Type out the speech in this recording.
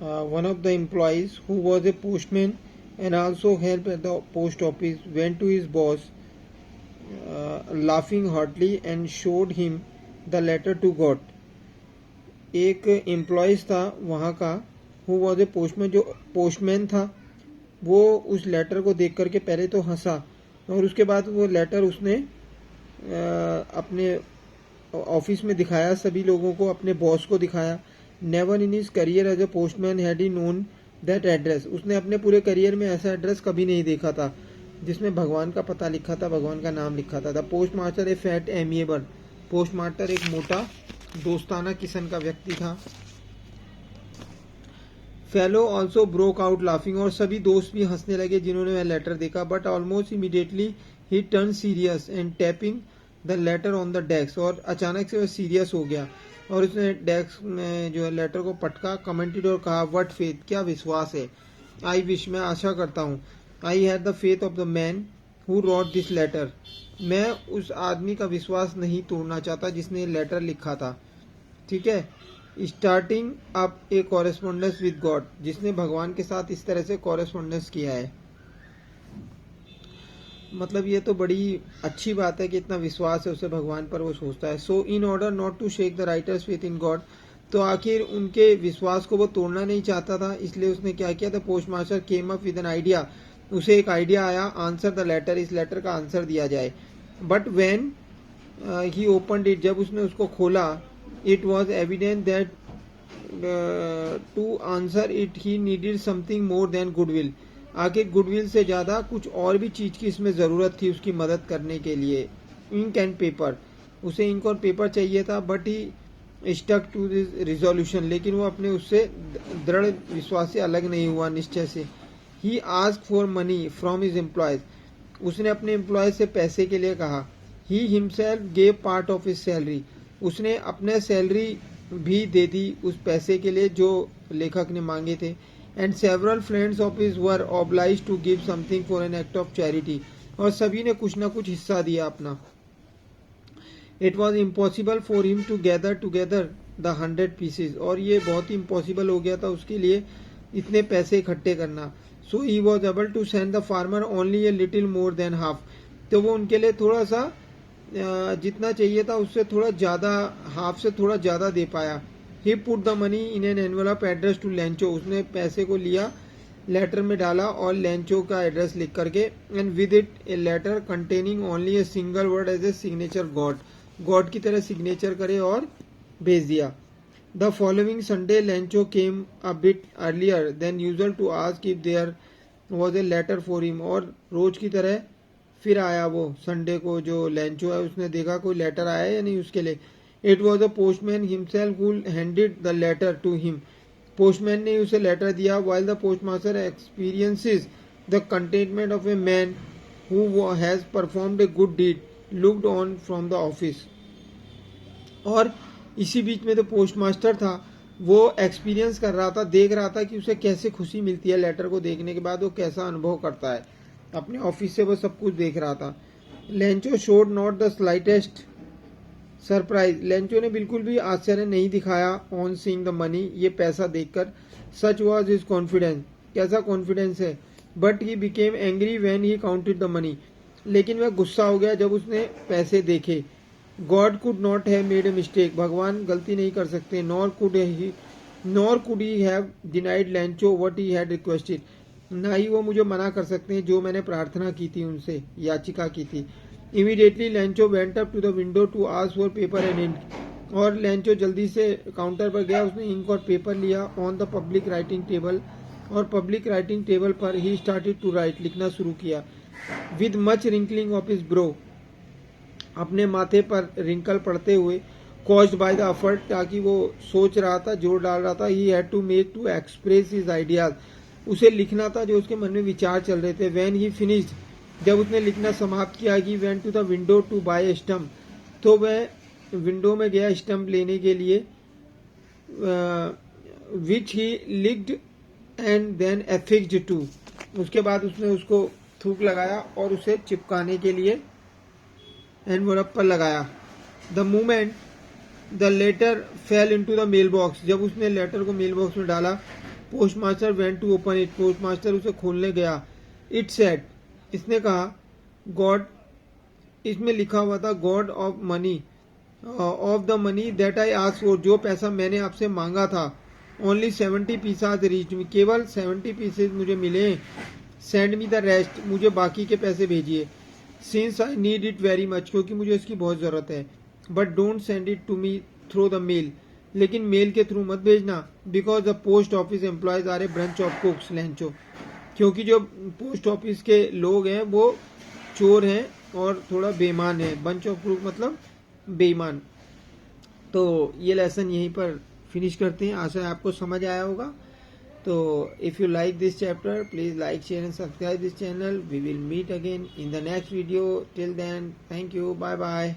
one of the employees, who was a postman and also helped at the post office, went to his boss, laughing heartily, and showed him the letter to God. एक employees था वहाँ का, who was a postman, जो postman था, वो उस letter को देख करके पहले तो हंसा, और उसके बाद वो लेटर उसने अपने ऑफिस में दिखाया, सभी लोगों को, अपने बॉस को दिखाया. Never in his career as a postman had he known that address. उसने अपने पूरे करियर में ऐसा एड्रेस कभी नहीं देखा था जिसमें भगवान का पता लिखा था, भगवान का नाम लिखा था. The post master A fat amiable. Post master एक मोटा दोस्ताना किस्म का व्यक्ति था. Fellow also broke out laughing. और सभी दोस्त भी हंसने लगे जिन्होंने वह लेटर देखा. But almost immediately he turn serious and tapping the later on the desk. और अचानक से वह सीरियस हो गया और उसने डेस्क में जो है लेटर को पटका, कमेंटेड और कहा, व्हाट फेथ, क्या विश्वास है. आई विश, मैं आशा करता हूँ. I had the faith of the man who wrote this letter. मैं उस आदमी का विश्वास नहीं तोड़ना चाहता जिसने लेटर लिखा था. ठीक है. Starting up A correspondence with God. जिसने भगवान के साथ इस तरह से कॉरेस्पॉन्डेंस किया है. मतलब ये तो बड़ी अच्छी बात है कि इतना विश्वास है उसे भगवान पर, वो सोचता है. So in order not to shake the writer's faith in God. तो आखिर उनके विश्वास को वो तोड़ना नहीं चाहता था, इसलिए उसने क्या किया था, postmaster came up with an idea. उसे एक आइडिया आया, आंसर द लेटर, इस लेटर का आंसर दिया जाए. But when he opened it, जब उसने उसको खोला, it was evident that to answer it he needed something more than goodwill. आखिर गुडविल से ज्यादा कुछ और भी चीज की इसमें जरूरत थी उसकी मदद करने के लिए. Ink and paper. उसे इंक और पेपर चाहिए था. But he stuck to this resolution. लेकिन वो अपने उससे दृढ़ विश्वास से अलग नहीं हुआ, निश्चय से. He ask for money from his employees. उसने अपने एम्प्लॉयज से पैसे के लिए कहा. He himself gave part of his salary. उसने अपने सैलरी भी दे दी उस पैसे के लिए जो लेखक ने मांगे थे. And several friends of his were obliged to give something for an act of charity. और सभी ने कुछ ना कुछ हिस्सा दिया अपना. It was impossible for him to gather together the 100 pieces. और ये बहुत ही इम्पॉसिबल हो गया था उसके लिए इतने पैसे इकट्ठे करना. So he was able to send the farmer only a little more than half. तो वो उनके लिए थोड़ा सा जितना चाहिए था उससे थोड़ा ज्यादा, हाफ से थोड़ा ज्यादा दे पाया. He put the money in an envelope address to Lencho. उसने पैसे को लिया, लेटर में डाला और लेंचो का एड्रेस लिख करके. And with it a letter containing only a single word as a signature God. God की तरह सिग्नेचर करे और भेज दिया. The following Sunday Lencho came a bit earlier than usual to ask if there was a letter for him. और रोज की तरह फिर आया वो संडे को, जो लेंचो है, उसने देखा कोई लेटर आया या नहीं उसके लिए. It was a postman himself who handed the letter to him. Postman ने उसे लेटर दिया. While the postmaster experiences the contentment of a man who has performed a good deed looked on from the office. और इसी बीच में तो postmaster था, वो experience कर रहा था, देख रहा था कि उसे कैसे खुशी मिलती है लेटर को देखने के बाद, वो कैसा अनुभव करता है. अपने ऑफिस से वो सब कुछ देख रहा था. Lencho showed not the slightest surprise. Lencho ने बिल्कुल भी आश्चर्य नहीं दिखाया ऑन सीइंग द मनी, ये पैसा देखकर. सच वॉज हिज कॉन्फिडेंस. कैसा कॉन्फिडेंस है. But he became angry when he counted the money. लेकिन वह गुस्सा हो गया जब उसने पैसे देखे. God could not have made a mistake. भगवान गलती नहीं कर सकते. Nor could he have denied Lencho what he had requested. ना ही वो मुझे मना कर सकते हैं जो मैंने प्रार्थना की थी, उनसे याचिका की थी. Immediately Lencho went up to the window to ask for paper and ink. और लेंचो जल्दी से काउंटर पर गया. उसने इंक और पेपर लिया on the public writing table. और पब्लिक राइटिंग टेबल पर ही स्टार्टेड टू राइट. लिखना शुरू किया. With much wrinkling of his bro. अपने माथे पर रिंकल पड़ते हुए. कॉज्ड बाय द एफर्ट, ताकि वो सोच रहा था, जोर डाल रहा था. He had to make to express his ideas. उसे लिखना था जो उसके मन में विचार चल रहे थे. व्हेन ही फिनिश्ड, जब उसने लिखना समाप्त किया, he went to the window to buy a stamp. तो वह विंडो में गया स्टम्प लेने के लिए. Which he licked and then affixed to. उसके बाद उसने उसको थूक लगाया और उसे चिपकाने के लिए एनवलप पर लगाया. The moment the letter fell into the mailbox. जब उसने लेटर को मेल बॉक्स में डाला, postmaster went to open it, postmaster उसे खोलने गया। इट सेड, इसने कहा, गॉड, इसमें लिखा हुआ था God of money, of the money that I asked for, जो पैसा मैंने आपसे मांगा था। ओनली 70 पीसेज रीच्ड मी, केवल 70 पीसेज मुझे मिले। सेंड मी द रेस्ट, मुझे बाकी के पैसे भेजिए। Since I need it very much, क्योंकि मुझे इसकी बहुत जरूरत है। But don't send it to me through the mail, लेकिन मेल के थ्रू मत भेजना। Because the post office employees are a bunch of crooks Lencho, क्योंकि जो पोस्ट ऑफिस के लोग हैं वो चोर हैं और थोड़ा बेईमान है। बंच ऑफ कुक मतलब बेईमान। तो ये लेसन यहीं पर फिनिश करते हैं। आशा है आपको समझ आया होगा। तो if you like this chapter, please like, share and subscribe this channel. We will meet again in the next video. Till then, thank you, bye bye.